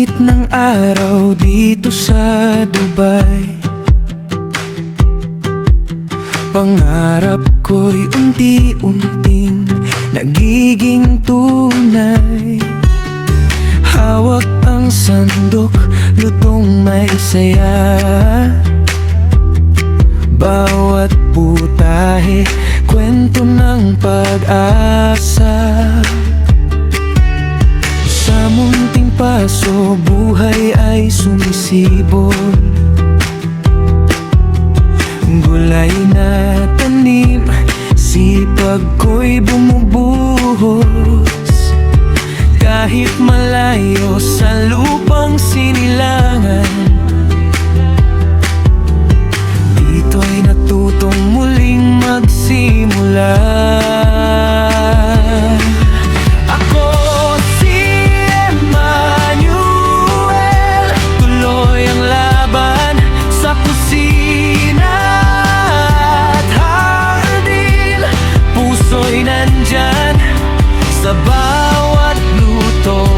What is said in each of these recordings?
Init ng araw dito sa Dubai. Pangarap ko'y unti-unting nagiging tunay. Hawak ang sandok, lutong may saya. Bawat putahe, kwento ng pag-asa. Sa munting paso, buhay ay sumisibol. Gulay na tanim, sipag ko'y bumubuhos. Kahit malayo sa lupang sinilangan, dito'y natutong muling magsimula. Ako si Emmanuel, tuloy ang laban sa kusina at hardin. Puso'y nandyan sa bawat luto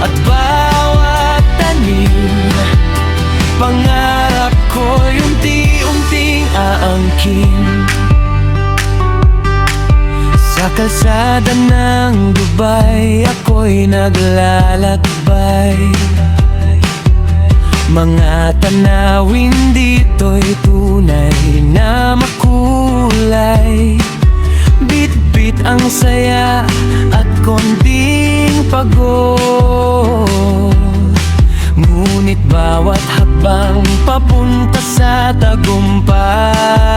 at bawat tanim. Pangarap ko'y unti-unting aangkin. Sa kalsada ng Dubai, ako'y naglalakbay. Mga tanawin dito'y tunay na makulay. Bit-bit ang saya at konting pagod. Ngunit bawat hakbang papunta sa tagumpay.